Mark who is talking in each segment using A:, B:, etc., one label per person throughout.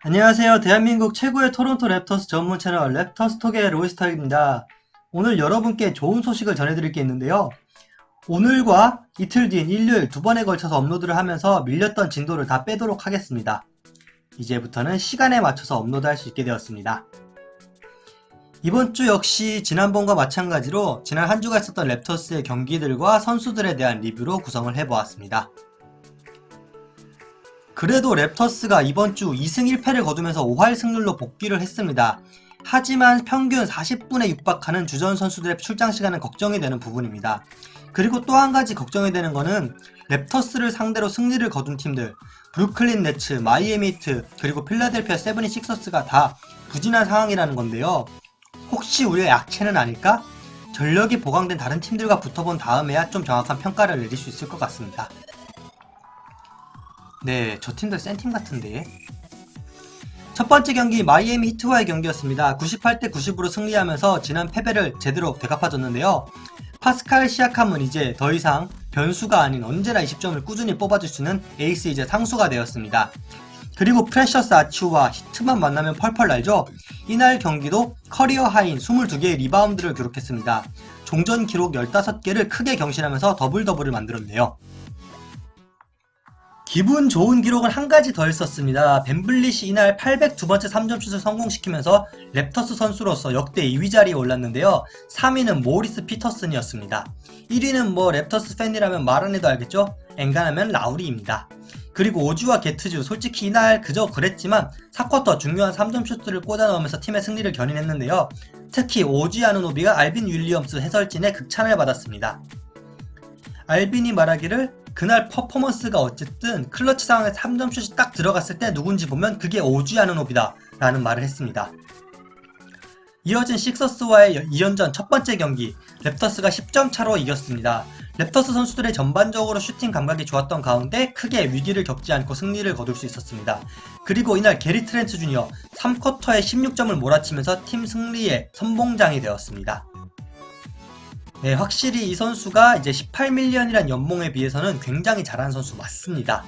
A: 안녕하세요. 대한민국 최고의 토론토 랩터스 전문 채널 랩터스톡의 로이스터입니다. 오늘 여러분께 좋은 소식을 전해드릴 게 있는데요. 오늘과 이틀 뒤인 일요일 두 번에 걸쳐서 업로드를 하면서 밀렸던 진도를 다 빼도록 하겠습니다. 이제부터는 시간에 맞춰서 업로드할 수 있게 되었습니다. 이번 주 역시 지난번과 마찬가지로 지난 한 주가 있었던 랩터스의 경기들과 선수들에 대한 리뷰로 구성을 해보았습니다. 그래도 랩터스가 이번 주 2승 1패를 거두면서 5할 승률로 복귀를 했습니다. 하지만 평균 40분에 육박하는 주전 선수들의 출장 시간은 걱정이 되는 부분입니다. 그리고 또 한 가지 걱정이 되는 거는 랩터스를 상대로 승리를 거둔 팀들 브루클린 네츠, 마이애미 히트, 그리고 필라델피아 세븐티식서스가 다 부진한 상황이라는 건데요. 혹시 우리의 약체는 아닐까? 전력이 보강된 다른 팀들과 붙어본 다음에야 좀 정확한 평가를 내릴 수 있을 것 같습니다. 네, 저 팀들 센 팀 같은데. 첫 번째 경기 마이애미 히트와의 경기였습니다. 98대 90으로 승리하면서 지난 패배를 제대로 되갚아줬는데요. 파스칼 시아캄은 이제 더 이상 변수가 아닌 언제나 20점을 꾸준히 뽑아줄 수 있는 에이스이자 상수가 되었습니다. 그리고 프레셔스 아치우와 히트만 만나면 펄펄 날죠. 이날 경기도 커리어 하인 22개의 리바운드를 기록했습니다. 종전 기록 15개를 크게 경신하면서 더블더블을 만들었네요. 기분 좋은 기록은 한 가지 더 했었습니다. 벤블릿이 이날 802번째 3점슛을 성공시키면서 랩터스 선수로서 역대 2위 자리에 올랐는데요. 3위는 모리스 피터슨이었습니다. 1위는 뭐 랩터스 팬이라면 말 안 해도 알겠죠? 엔간하면 라우리입니다. 그리고 오즈와 게트즈, 솔직히 이날 그저 그랬지만 4쿼터 중요한 3점슛들을 꽂아 넣으면서 팀의 승리를 견인했는데요. 특히 오지 아누노비가 알빈 윌리엄스 해설진의 극찬을 받았습니다. 알빈이 말하기를 그날 퍼포먼스가 어쨌든 클러치 상황에서 3점슛이 딱 들어갔을 때 누군지 보면 그게 오지 아누노비다 라는 말을 했습니다. 이어진 식서스와의 2연전 첫 번째 경기 랩터스가 10점 차로 이겼습니다. 랩터스 선수들의 전반적으로 슈팅 감각이 좋았던 가운데 크게 위기를 겪지 않고 승리를 거둘 수 있었습니다. 그리고 이날 게리 트렌트 주니어 3쿼터에 16점을 몰아치면서 팀 승리의 선봉장이 되었습니다. 네, 확실히 이 선수가 이제 18밀리언이란 연봉에 비해서는 굉장히 잘하는 선수 맞습니다.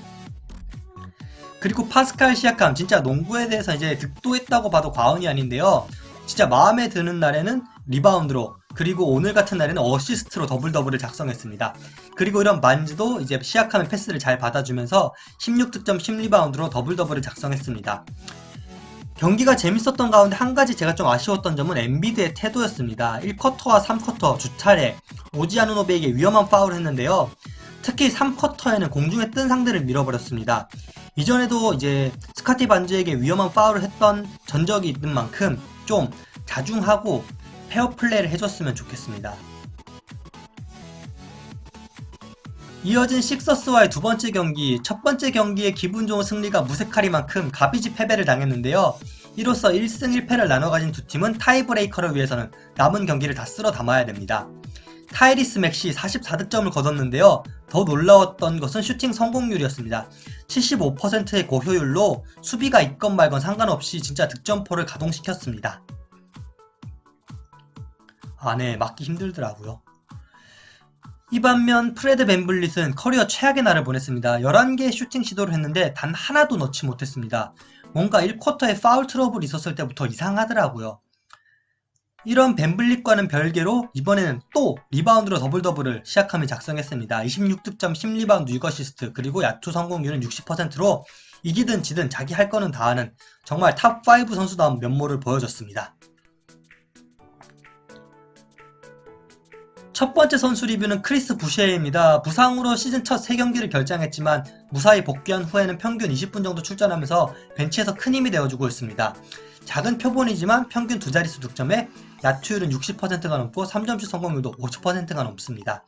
A: 그리고 파스칼 시아캄 진짜 농구에 대해서 이제 득도했다고 봐도 과언이 아닌데요. 진짜 마음에 드는 날에는 리바운드로, 그리고 오늘 같은 날에는 어시스트로 더블더블을 작성했습니다. 그리고 이런 만즈도 이제 시아캄의 패스를 잘 받아주면서 16득점 10리바운드로 더블더블을 작성했습니다. 경기가 재밌었던 가운데 한 가지 제가 좀 아쉬웠던 점은 엔비드의 태도였습니다. 1쿼터와 3쿼터 두 차례 오지 아누노비에게 위험한 파울을 했는데요. 특히 3쿼터에는 공중에 뜬 상대를 밀어버렸습니다. 이전에도 이제 스카티 반즈에게 위험한 파울을 했던 전적이 있는 만큼 좀 자중하고 페어플레이를 해줬으면 좋겠습니다. 이어진 식서스와의 두 번째 경기, 첫 번째 경기의 기분 좋은 승리가 무색하리만큼 가비지 패배를 당했는데요. 이로써 1승 1패를 나눠 가진 두 팀은 타이브레이커를 위해서는 남은 경기를 다 쓸어 담아야 됩니다. 타이리스 맥시 44득점을 거뒀는데요. 더 놀라웠던 것은 슈팅 성공률이었습니다. 75%의 고효율로 수비가 있건 말건 상관없이 진짜 득점포를 가동시켰습니다. 네, 맞기 힘들더라고요. 이 반면 프레드 벤블릿은 커리어 최악의 날을 보냈습니다. 11개의 슈팅 시도를 했는데 단 하나도 넣지 못했습니다. 뭔가 1쿼터에 파울 트러블이 있었을 때부터 이상하더라고요. 이런 벤블릿과는 별개로 이번에는 또 리바운드로 더블더블을 시아캄이 작성했습니다. 26득점 10리바운드 6어시스트, 그리고 야투 성공률은 60%로 이기든 지든 자기 할 거는 다 하는 정말 탑5 선수다운 면모를 보여줬습니다. 첫 번째 선수 리뷰는 크리스 부셰입니다. 부상으로 시즌 첫 3경기를 결장했지만 무사히 복귀한 후에는 평균 20분 정도 출전하면서 벤치에서 큰 힘이 되어주고 있습니다. 작은 표본이지만 평균 두 자릿수 득점에 야투율은 60%가 넘고 3점슛 성공률도 50%가 넘습니다.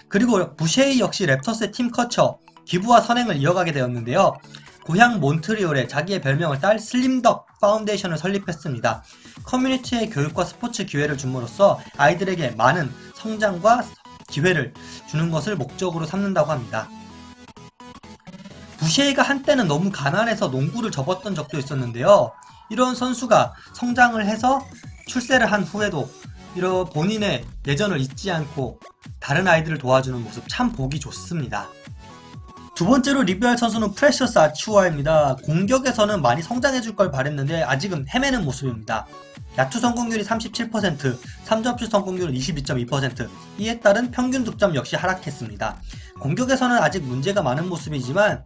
A: 그리고 부셰이 역시 랩터스의 팀 커처, 기부와 선행을 이어가게 되었는데요. 고향 몬트리올에 자기의 별명을 딸 슬림덕 파운데이션을 설립했습니다. 커뮤니티의 교육과 스포츠 기회를 줌으로써 아이들에게 많은 성장과 기회를 주는 것을 목적으로 삼는다고 합니다. 부셰이가 한때는 너무 가난해서 농구를 접었던 적도 있었는데요. 이런 선수가 성장을 해서 출세를 한 후에도 이런 본인의 예전을 잊지 않고 다른 아이들을 도와주는 모습 참 보기 좋습니다. 두 번째로 리뷰할 선수는 프레셔스 아치우아입니다. 공격에서는 많이 성장해줄 걸 바랬는데 아직은 헤매는 모습입니다. 야투 성공률이 37%, 3점슛 성공률은 22.2%, 이에 따른 평균 득점 역시 하락했습니다. 공격에서는 아직 문제가 많은 모습이지만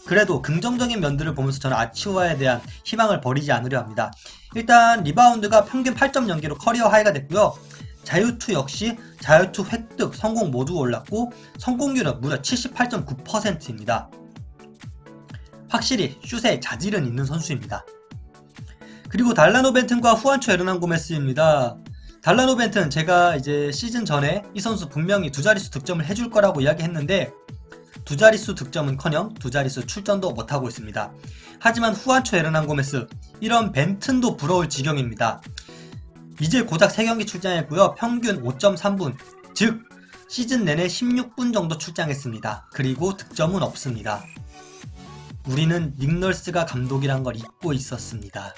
A: 그래도 긍정적인 면들을 보면서 저는 아치우아에 대한 희망을 버리지 않으려 합니다. 일단 리바운드가 평균 8.0개로 커리어 하이가 됐고요. 자유투 역시 자유투 획득, 성공 모두 올랐고 성공률은 무려 78.9%입니다. 확실히 슛에 자질은 있는 선수입니다. 그리고 달라노 벤튼과 후안초 에르난고메스입니다. 달라노 벤튼 제가 이제 시즌 전에 이 선수 분명히 두 자릿수 득점을 해줄 거라고 이야기했는데 두 자릿수 득점은커녕 두 자릿수 출전도 못하고 있습니다. 하지만 후안초 에르난고메스 이런 벤튼도 부러울 지경입니다. 이제 고작 3경기 출장했고요. 평균 5.3분, 즉 시즌 내내 16분 정도 출장했습니다. 그리고 득점은 없습니다. 우리는 닉널스가 감독이란 걸 잊고 있었습니다.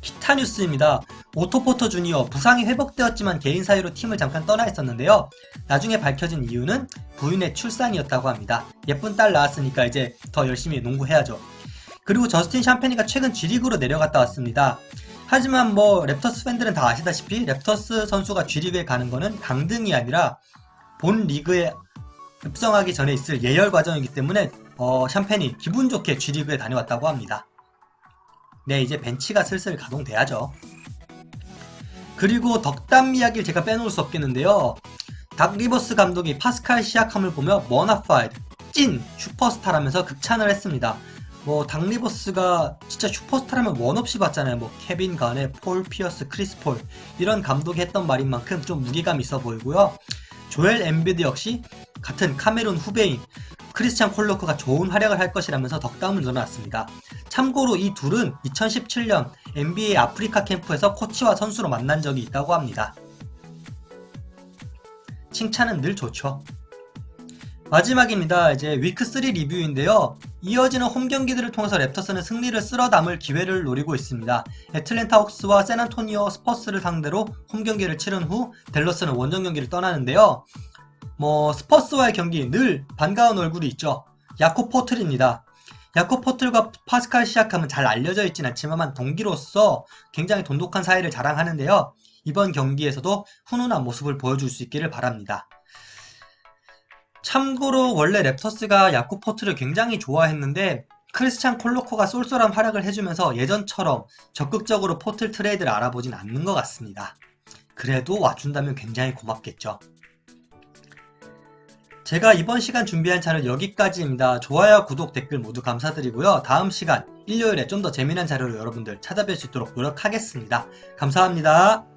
A: 기타 뉴스입니다. 오토 포터 주니어 부상이 회복되었지만 개인 사유로 팀을 잠깐 떠나 있었는데요. 나중에 밝혀진 이유는 부인의 출산이었다고 합니다. 예쁜 딸 낳았으니까 이제 더 열심히 농구해야죠. 그리고 저스틴 샴페니가 최근 G리그로 내려갔다 왔습니다. 하지만 랩터스 팬들은 다 아시다시피 랩터스 선수가 G리그에 가는 거는 강등이 아니라 본 리그에 입성하기 전에 있을 예열 과정이기 때문에 샴페니 기분 좋게 G리그에 다녀왔다고 합니다. 네, 이제 벤치가 슬슬 가동돼야죠. 그리고 덕담 이야기를 제가 빼놓을 수 없겠는데요. 닥 리버스 감독이 파스칼 시아캄을 보며 머나파이드 찐 슈퍼스타라면서 극찬을 했습니다. 닥 리버스가 진짜 슈퍼스타라면 원 없이 봤잖아요. 케빈 가네, 폴 피어스, 크리스 폴 이런 감독이 했던 말인 만큼 좀 무게감 있어 보이고요. 조엘 엠비드 역시 같은 카메룬 후배인 크리스찬 콜로크가 좋은 활약을 할 것이라면서 덕담을 넣어놨습니다. 참고로 이 둘은 2017년 NBA 아프리카 캠프에서 코치와 선수로 만난 적이 있다고 합니다. 칭찬은 늘 좋죠. 마지막입니다. 이제 위크 3 리뷰인데요. 이어지는 홈 경기들을 통해서 랩터스는 승리를 쓸어 담을 기회를 노리고 있습니다. 애틀랜타 호크스와 샌안토니오 스퍼스를 상대로 홈 경기를 치른 후 댈러스는 원정 경기를 떠나는데요. 스퍼스와의 경기 늘 반가운 얼굴이 있죠. 야코 포틀입니다. 야코 포틀과 파스칼 시아캄은 잘 알려져 있진 않지만 동기로서 굉장히 돈독한 사이를 자랑하는데요. 이번 경기에서도 훈훈한 모습을 보여줄 수 있기를 바랍니다. 참고로 원래 랩터스가 야코 포트를 굉장히 좋아했는데 크리스찬 콜로코가 쏠쏠한 활약을 해주면서 예전처럼 적극적으로 포틀 트레이드를 알아보진 않는 것 같습니다. 그래도 와준다면 굉장히 고맙겠죠. 제가 이번 시간 준비한 자료 여기까지입니다. 좋아요, 구독, 댓글 모두 감사드리고요. 다음 시간 일요일에 좀 더 재미난 자료로 여러분들 찾아뵐 수 있도록 노력하겠습니다. 감사합니다.